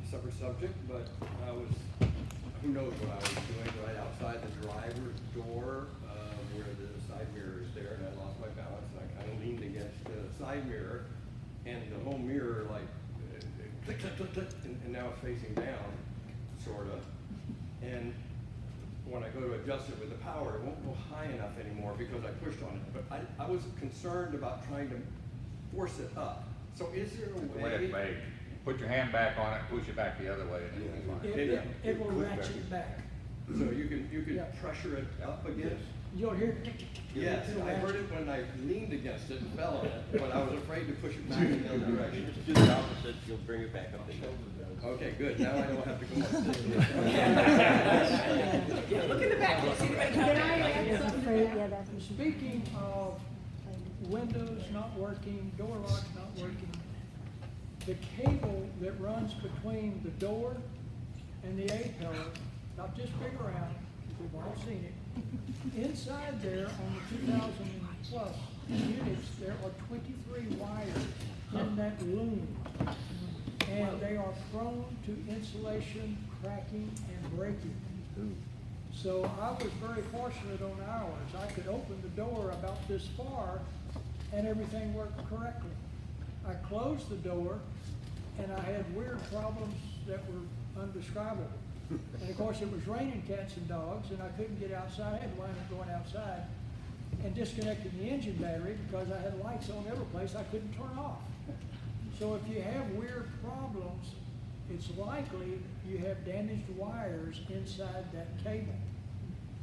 separate subject, but who knows what I was doing right outside the driver's door, where the side mirror is there, and I lost my balance, and I kind of leaned against the side mirror, and the whole mirror like click, click, click, click, and now it's facing down, sort of. And when I go to adjust it with the power, it won't go high enough anymore because I pushed on it. But I was concerned about trying to force it up. So is there a way? Put your hand back on it, push it back the other way, and it'll be fine. It will ratchet it back. So you can Yeah. pressure it up again? You'll hear tick, tick, tick. Yes, It'll I heard ratchet. it when I leaned against it and fell on it, but I was afraid to push it back in the other direction. Just do the opposite, you'll bring it back up again. Okay, good, now I don't have to go upstairs. Look in the back, you see anybody coming? Speaking of windows not working, door locks not working, the cable that runs between the door and the A-pillar, not just big around, we've all seen it. Inside there on the 2,000 plus units, there are 23 wires in that loom. And they are prone to insulation, cracking, and breaking. So I was very fortunate on ours. I could open the door about this far and everything worked correctly. I closed the door and I had weird problems that were undescribable. And of course it was raining cats and dogs and I couldn't get outside. I had to wind up going outside and disconnecting the engine battery because I had lights on every place I couldn't turn off. So if you have weird problems, it's likely you have damaged wires inside that cable.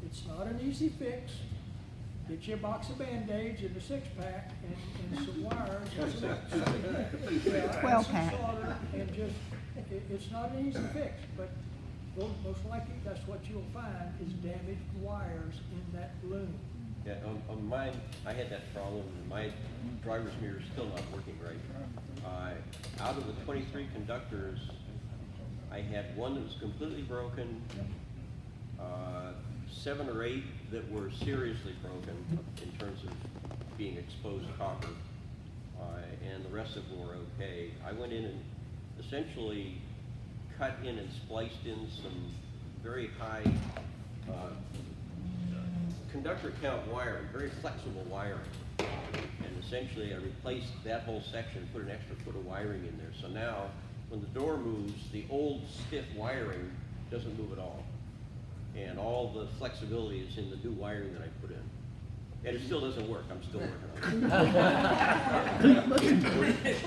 It's not an easy fix. Get you a box of Band-Aids and a six-pack and some wires and some, Well some packed. solder and just, it's not an easy fix, but most likely that's what you'll find is damaged wires in that loom. Yeah, on mine, I had that problem, and my driver's mirror is still not working right. Out of the 23 conductors, I had one that was completely broken, 7 or 8 that were seriously broken in terms of being exposed copper, and the rest of them were okay. I went in and essentially cut in and spliced in some very high conductor count wiring, very flexible wiring. And essentially I replaced that whole section, put an extra foot of wiring in there. So now when the door moves, the old stiff wiring doesn't move at all. And all the flexibility is in the new wiring that I put in. And it still doesn't work, I'm still working on it.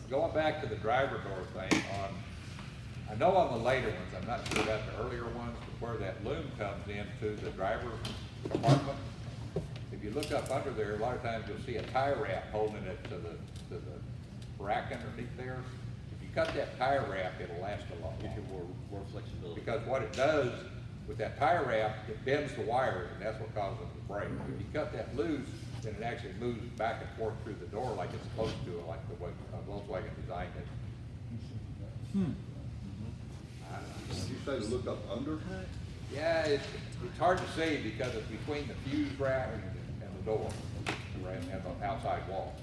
Going back to the driver door thing, I know on the later ones, I'm not sure about the earlier ones, but where that loom comes into the driver compartment, if you look up under there, a lot of times you'll see a tie wrap holding it to the rack underneath there. If you cut that tie wrap, it'll last a lot Gives you longer. more flexibility. Because what it does with that tie wrap, it bends the wires, and that's what causes them to break. If you cut that loose, then it actually moves back and forth through the door like it's supposed to, like the way Volkswagen designed it. Did you say to look up under? Yeah, it's hard to say because it's between the fuse rack and the door, and the outside wall.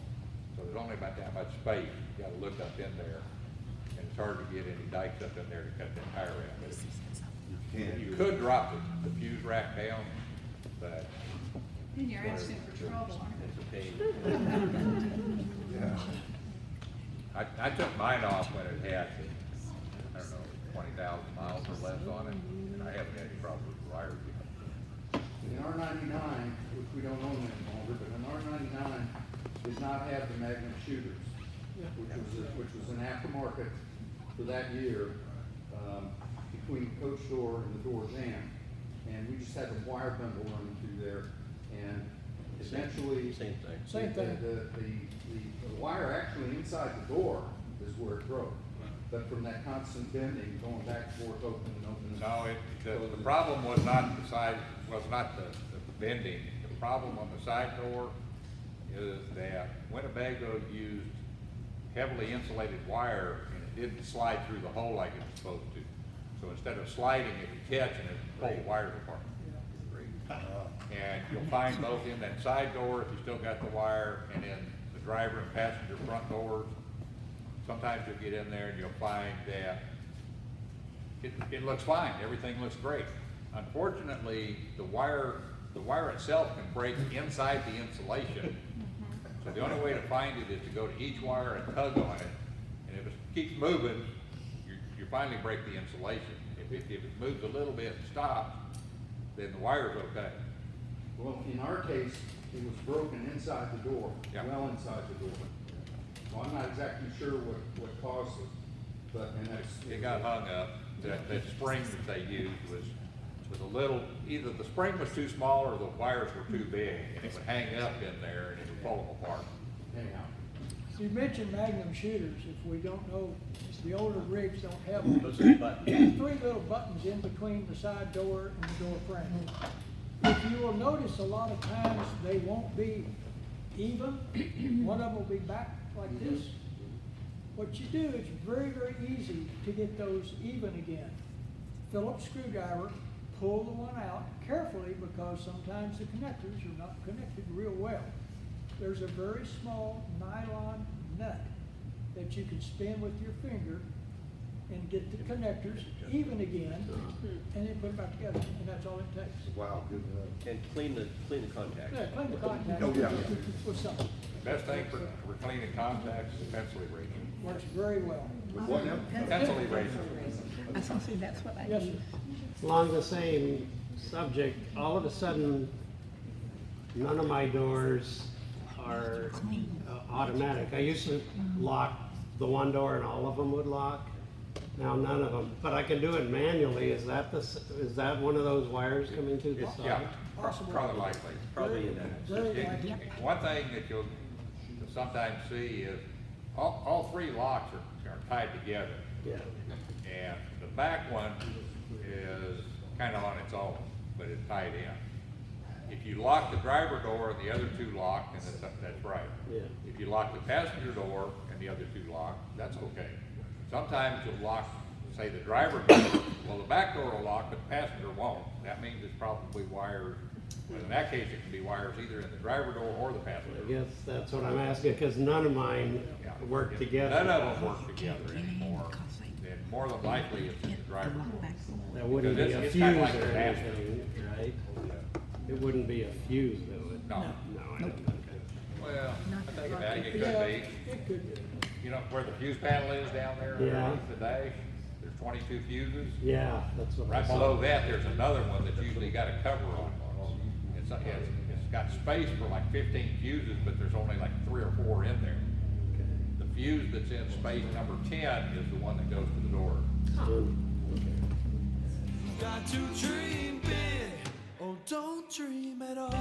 So there's only about that much space. You gotta look up in there, and it's hard to get any dikes up in there to cut that tire wrap. But you could drop the fuse rack down, but Then you're asking for trouble. It's a pain. Yeah. I took mine off when it had, I don't know, 20,000 miles or less on it, and I haven't had any problem with the wires yet. In R99, which we don't own any longer, but an R99 did not have the Magnum Shooters, which was an aftermarket for that year, between the coach door and the door jam. And we just had the wire bundle running through there, and eventually. Same thing. Same thing. The wire actually inside the door is where it broke. But from that constant bending, going back and forth, opening and opening. No, the problem was not the side, was not the bending. The problem on the side door is that Winnebago used heavily insulated wire and it didn't slide through the hole like it was supposed to. So instead of sliding, it would catch and it would pull the wires apart. And you'll find both in that side door, if you still got the wire, and in the driver and passenger front doors. Sometimes you'll get in there and you'll find that it looks fine, everything looks great. Unfortunately, the wire itself can break inside the insulation. So the only way to find it is to go to each wire and tug on it, and if it keeps moving, you finally break the insulation. If it moves a little bit and stops, then the wire's okay. Well, in our case, it was broken inside the door, Yeah. well inside the door. So I'm not exactly sure what caused it, but, and that's. It got hung up. That spring that they used was a little, either the spring was too small or the wires were too big, and it would hang up in there and it would pull them apart. Anyhow, You mentioned Magnum Shooters. If we don't know, the older rigs don't have them. Those are the buttons. There's 3 little buttons in between the side door and the door frame. If you will notice, a lot of times they won't be even. One of them will be back like this. What you do, it's very, very easy to get those even again. Phillips screwdriver, pull the one out carefully because sometimes the connectors are not connected real well. There's a very small nylon nut that you can spin with your finger and get the connectors even again, and then put it back together, and that's all it takes. Wow, good enough. And clean the contacts. Yeah, clean the contact Oh, yeah. with something. The best thing for cleaning contacts is pencil eraser. Works very well. With what now? Pencil eraser. I was gonna say, that's what I Yes, sir. use. Along the same subject, all of a sudden, none of my doors are automatic. I used to lock the one door and all of them would lock. Now none of them, but I can do it manually. Is that one of those wires coming through the Yeah, side? Possible. probably likely. Probably in that. Very likely. One thing that you'll sometimes see is all 3 locks are tied together. Yeah. And the back one is kind of on its own, but it's tied in. If you lock the driver door and the other 2 lock, then that's right. Yeah. If you lock the passenger door and the other 2 lock, that's okay. Sometimes you'll lock, say, the driver door, well, the back door will lock, but the passenger won't. That means it's probably wires, but in that case, it can be wires either in the driver door or the passenger. I guess that's what I'm asking, because none of mine Yeah. work together. None of them work together anymore, and more than likely, it's in the driver door. That wouldn't be Because a it's fuse kinda or like a basket. anything, right? It wouldn't be a fuse, though, would it? No. No, I don't think Well, I think about it, it Yeah, could be. it could be. You know where the fuse panel is down there Yeah. underneath the dash? There's 22 fuses. Yeah, that's what I Right saw. below that, there's another one that's usually got a cover on. It's got space for like 15 fuses, but there's only like 3 or 4 in there. The fuse that's in space number 10 is the one that goes to the door. Got to dream big, or don't dream at all.